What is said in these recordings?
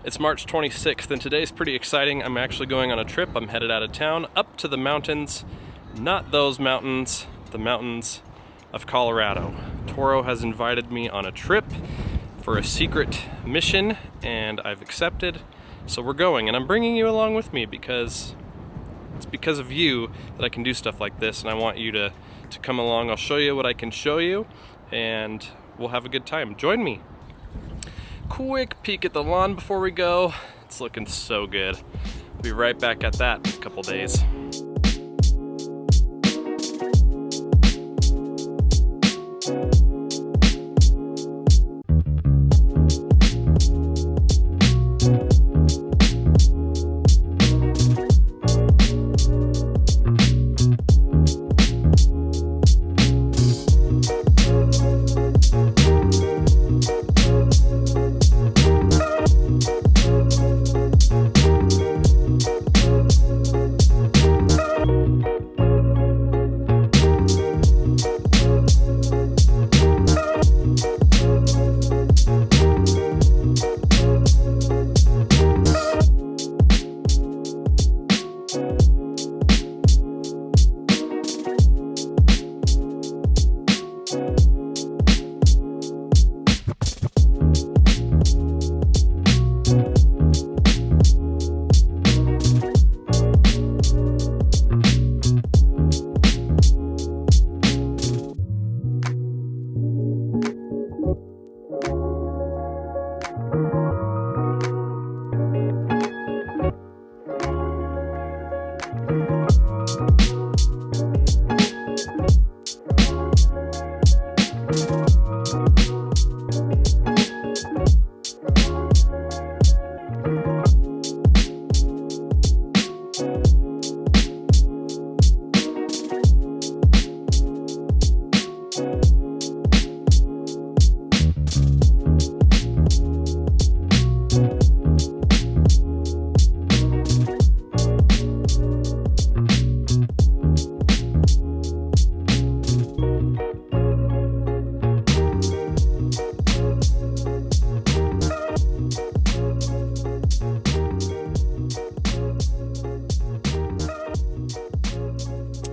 It's March 26th and today's pretty exciting. I'm actually going on a trip. I'm headed out of town up to the mountains. Not those mountains, the mountains of Colorado. Toro has invited me on a trip for a secret mission and I've accepted. So we're going and I'm bringing you along with me because it's because of you that I can do stuff like this, and I want you to come along. I'll show you what I can show you and we'll have a good time. Join me. Quick peek at the lawn before we go. It's looking so good. Be right back at that in a couple days.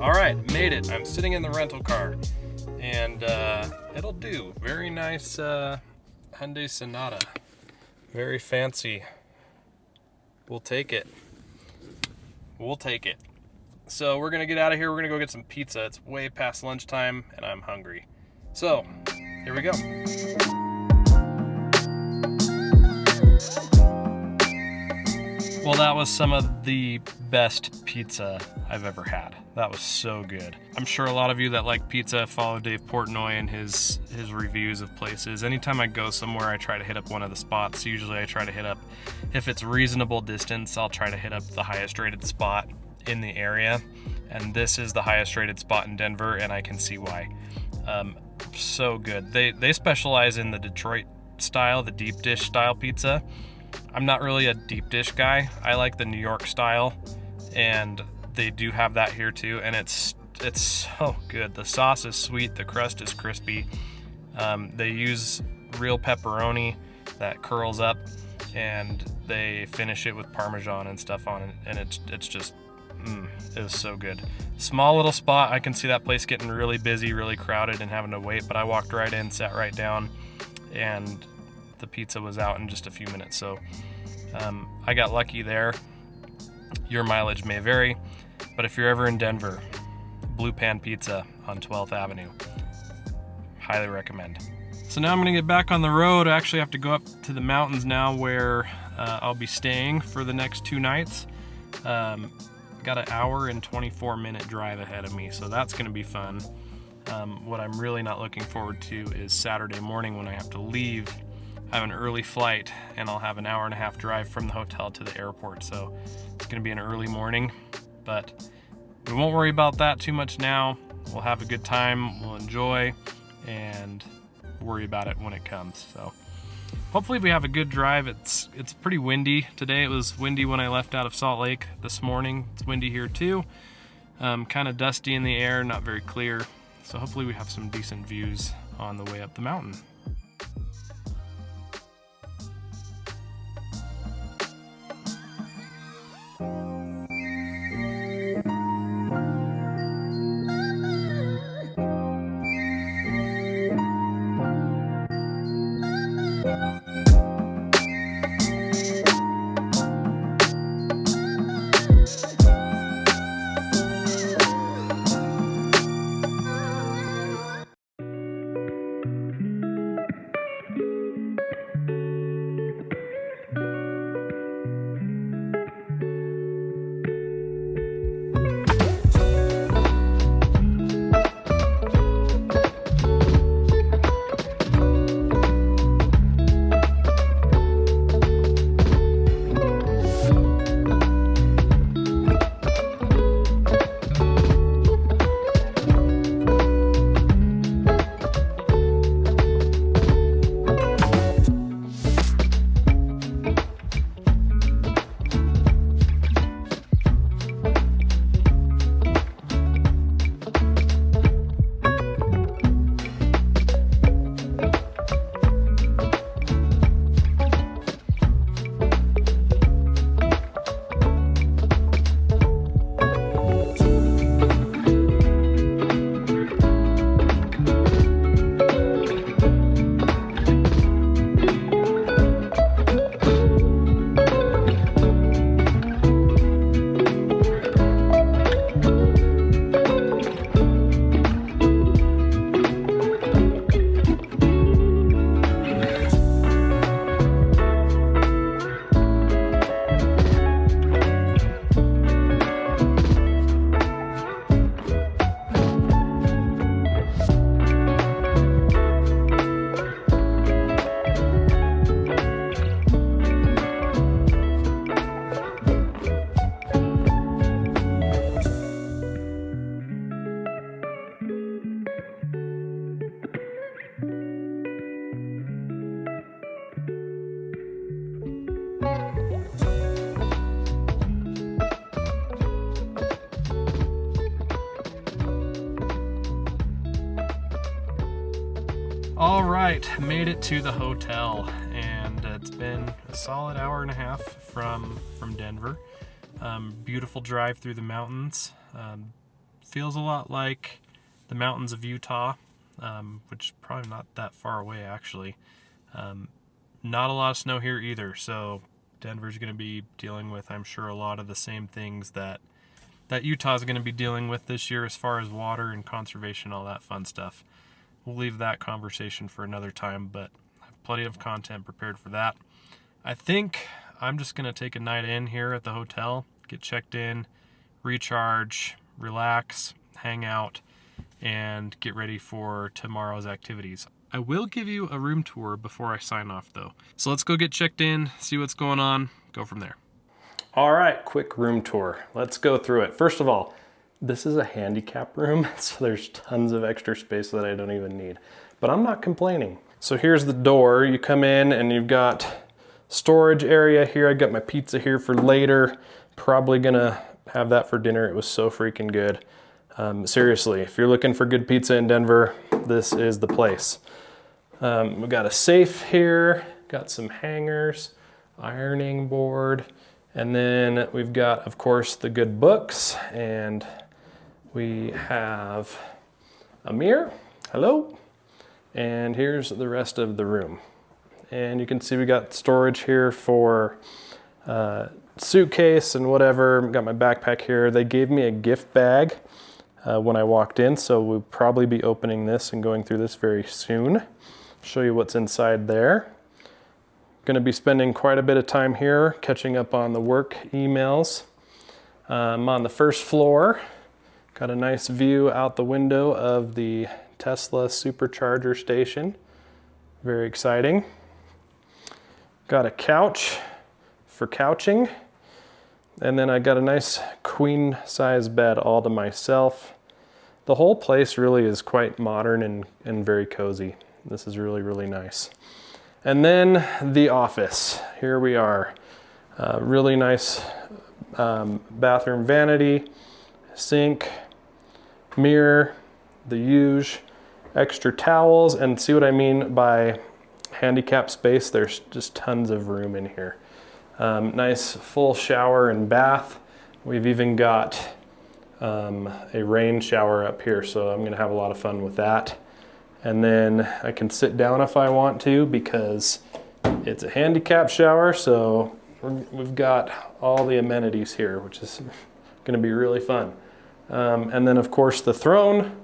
All right, made it. I'm sitting in the rental car, and it'll do. Very nice Hyundai Sonata. Very fancy. We'll take it. We'll take it. So we're gonna get out of here. We're gonna go get some pizza. It's way past lunchtime, and I'm hungry. So here we go. Well, that was some of the best pizza I've ever had. That was so good. I'm sure a lot of you that like pizza follow Dave Portnoy and his reviews of places. Anytime I go somewhere, I try to hit up one of the spots. Usually I try to hit up, if it's reasonable distance, I'll try to hit up the highest rated spot in the area. And this is the highest rated spot in Denver, and I can see why. So good. They specialize in the Detroit style, the deep dish style pizza. I'm not really a deep dish guy. I like the New York style, and they do have that here too, and it's so good. The sauce is sweet, the crust is crispy. They use real pepperoni that curls up, and they finish it with Parmesan and stuff on it, and it's just it was so good. Small little spot. I can see that place getting really busy, really crowded, and having to wait, but I walked right in, sat right down, and the pizza was out in just a few minutes. So I got lucky there. Your mileage may vary, but if you're ever in Denver, Blue Pan Pizza on 12th Avenue, highly recommend. So now I'm gonna get back on the road. I actually have to go up to the mountains now where I'll be staying for the next 2 nights. Got an hour and 24-minute drive ahead of me, so that's gonna be fun. What I'm really not looking forward to is Saturday morning when I have to leave. I have an early flight and I'll have an hour and a half drive from the hotel to the airport, so it's gonna be an early morning, but we won't worry about that too much now. We'll have a good time, we'll enjoy, and worry about it when it comes. So hopefully we have a good drive. It's pretty windy today. It was windy when I left out of Salt Lake this morning. It's windy here too. Kind of dusty in the air, not very clear. So hopefully we have some decent views on the way up the mountain. All right, made it to the hotel, and it's been a solid hour and a half from Denver. Beautiful drive through the mountains. Feels a lot like the mountains of Utah, which is probably not that far away actually. Not a lot of snow here either, so Denver's going to be dealing with, I'm sure, a lot of the same things that Utah's going to be dealing with this year as far as water and conservation, all that fun stuff. We'll leave that conversation for another time, but I have plenty of content prepared for that. I think I'm just going to take a night in here at the hotel, get checked in, recharge, relax, hang out, and get ready for tomorrow's activities. I will give you a room tour before I sign off though. So let's go get checked in, see what's going on, go from there. All right, quick room tour. Let's go through it. First of all, this is a handicap room, so there's tons of extra space that I don't even need, but I'm not complaining. So here's the door. You come in and you've got storage area here. I got my pizza here for later. Probably gonna have that for dinner. It was so freaking good. Seriously, if you're looking for good pizza in Denver, this is the place. We've got a safe here, got some hangers, ironing board, and then we've got, of course, the good books, and we have a mirror, hello, and here's the rest of the room. And you can see we got storage here for suitcase and whatever. Got my backpack here. They gave me a gift bag when I walked in, so we'll probably be opening this and going through this very soon. Show you what's inside there. Going to be spending quite a bit of time here catching up on the work emails. I'm on the first floor. Got a nice view out the window of the Tesla supercharger station. Very exciting. Got a couch for couching. And then I got a nice queen size bed all to myself. The whole place really is quite modern and very cozy. This is really, really nice. And then the office. Here we are. Really nice bathroom vanity, sink, mirror, the huge extra towels, and see what I mean by handicap space. There's just tons of room in here. Nice full shower and bath. We've even got a rain shower up here, so I'm gonna have a lot of fun with that. And then I can sit down if I want to because it's a handicap shower, so we've got all the amenities here, which is gonna be really fun. And then of course the throne,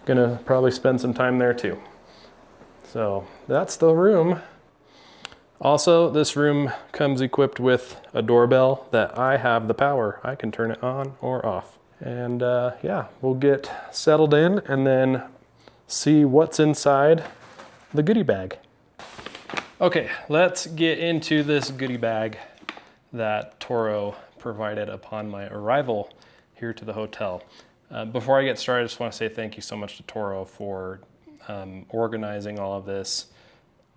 gonna probably spend some time there too. So that's the room. Also, this room comes equipped with a doorbell that I have the power. I can turn it on or off. And yeah, we'll get settled in and then see what's inside the goodie bag. Okay, let's get into this goodie bag that Toro provided upon my arrival here to the hotel. Before I get started, I just want to say thank you so much to Toro for organizing all of this.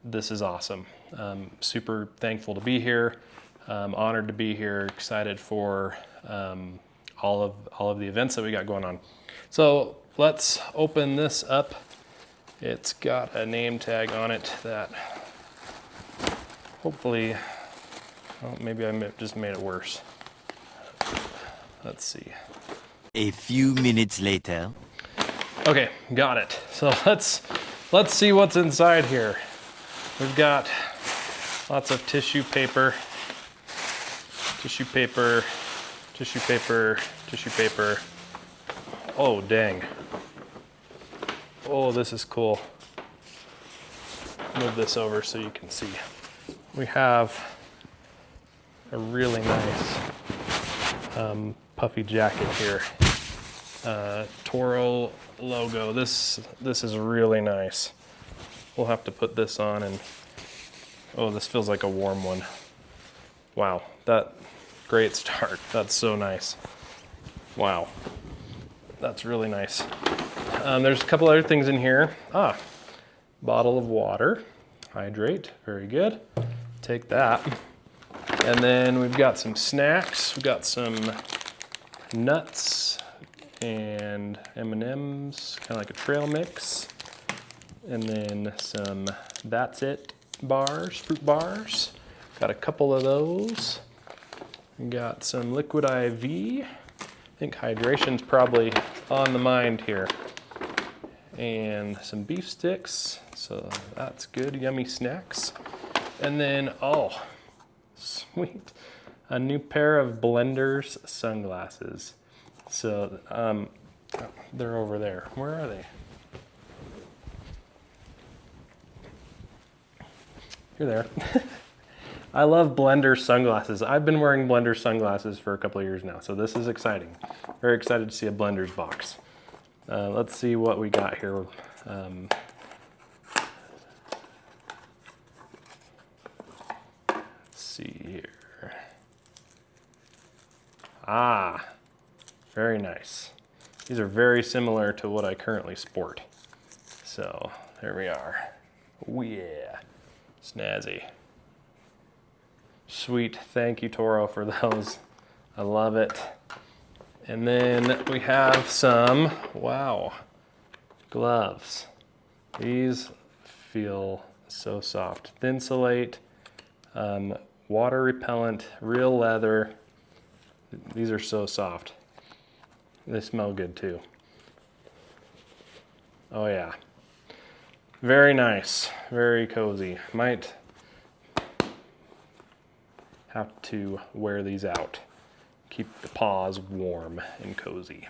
This is awesome. Super thankful to be here, honored to be here, excited for all of the events that we got going on. So let's open this up. It's got a name tag on it that hopefully, well, maybe I just made it worse. Let's see. A few minutes later. Okay, got it. So let's see what's inside here. We've got lots of tissue paper, tissue paper, tissue paper, tissue paper. Oh, dang. Oh, this is cool. Move this over so you can see. We have a really nice puffy jacket here. Toro logo. This is really nice. We'll have to put this on and, oh, this feels like a warm one. Wow, that great start. That's so nice. Wow, that's really nice. There's a couple other things in here. Bottle of water, hydrate, very good. Take that. And then we've got some snacks. We've got some nuts and M&Ms, kind of like a trail mix. and then some That's It bars, fruit bars. Got a couple of those. Got some liquid IV. I think hydration's probably on the mind here. And some beef sticks, so that's good, yummy snacks. And then, oh, sweet, a new pair of Blenders sunglasses. So they're over there. Where are they? You're there. I love Blender sunglasses. I've been wearing Blender sunglasses for a couple of years now, so this is exciting. Very excited to see a Blenders box. Let's see what we got here. Let's see here. Ah, very nice. These are very similar to what I currently sport. So there we are. Oh yeah, snazzy. Sweet, thank you Toro for those. I love it. And then we have some, wow, gloves. These feel so soft. Thinsulate, water repellent, real leather. These are so soft. They smell good too. Oh yeah. Very nice, very cozy. Might have to wear these out. Keep the paws warm and cozy.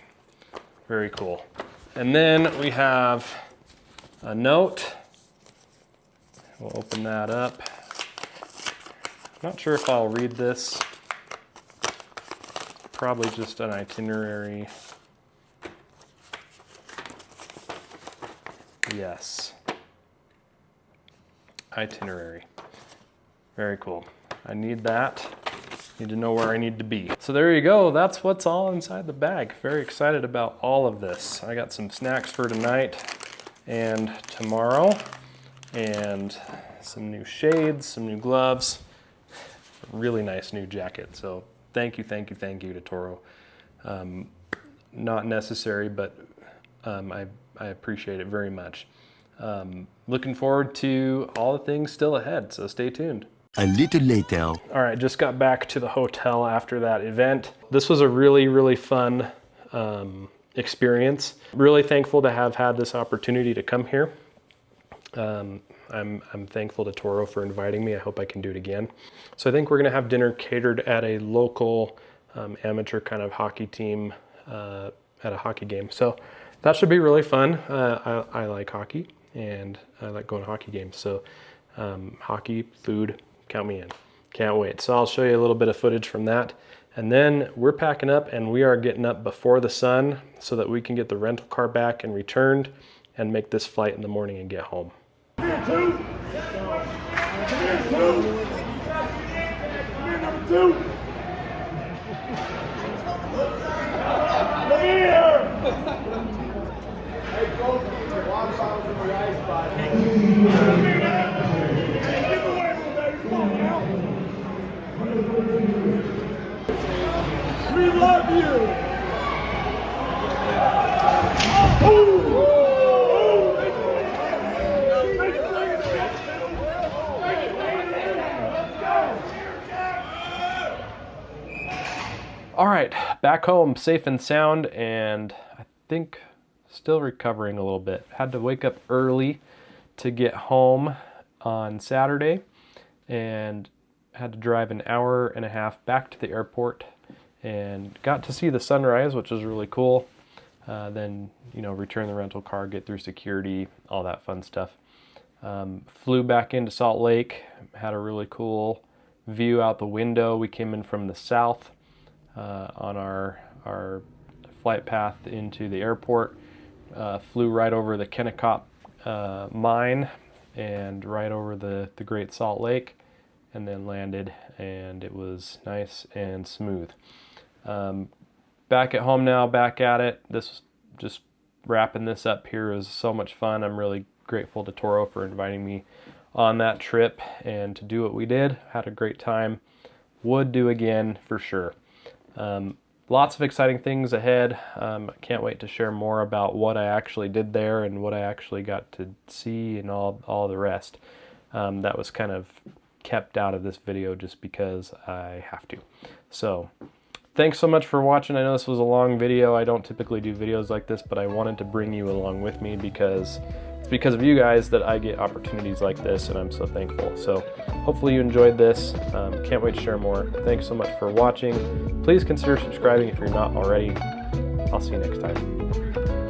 Very cool. And then we have a note. We'll open that up. Not sure if I'll read this. Probably just an itinerary. Yes. Itinerary. Very cool. I need that. Need to know where I need to be. So there you go. That's what's all inside the bag. Very excited about all of this. I got some snacks for tonight and tomorrow, and some new shades, some new gloves, a really nice new jacket. So thank you to Toro. Not necessary, but I appreciate it very much. Looking forward to all the things still ahead, so stay tuned. A little later. All right, just got back to the hotel after that event. This was a really fun experience. Really thankful to have had this opportunity to come here. I'm thankful to Toro for inviting me. I hope I can do it again. So I think we're gonna have dinner catered at a local amateur kind of hockey team at a hockey game. So that should be really fun. I like hockey and I like going to hockey games. So hockey, food, count me in. Can't wait. So I'll show you a little bit of footage from that. And then we're packing up and we are getting up before the sun so that we can get the rental car back and returned and make this flight in the morning and get home. Number two. Come here. Hey, go keep the Wildflower in the ice spot. Give away, little baby. Come on now. We love you. All right, back home safe and sound, and I think still recovering a little bit. Had to wake up early to get home on Saturday and had to drive an hour and a half back to the airport and got to see the sunrise, which was really cool. Then, return the rental car, get through security, all that fun stuff. Flew back into Salt Lake, had a really cool view out the window. We came in from the south on our flight path into the airport. Flew right over the Kennecott mine and right over the Great Salt Lake, and then landed, and it was nice and smooth. Back at home now, back at it. This just wrapping this up here was so much fun. I'm really grateful to Toro for inviting me on that trip and to do what we did. Had a great time. Would do again for sure. lots of exciting things ahead. I can't wait to share more about what I actually did there and what I actually got to see and all the rest. That was kind of kept out of this video just because I have to. So thanks so much for watching. I know this was a long video. I don't typically do videos like this, but I wanted to bring you along with me because it's because of you guys that I get opportunities like this, and I'm so thankful. So hopefully you enjoyed this. Can't wait to share more. Thanks so much for watching. Please consider subscribing if you're not already. I'll see you next time.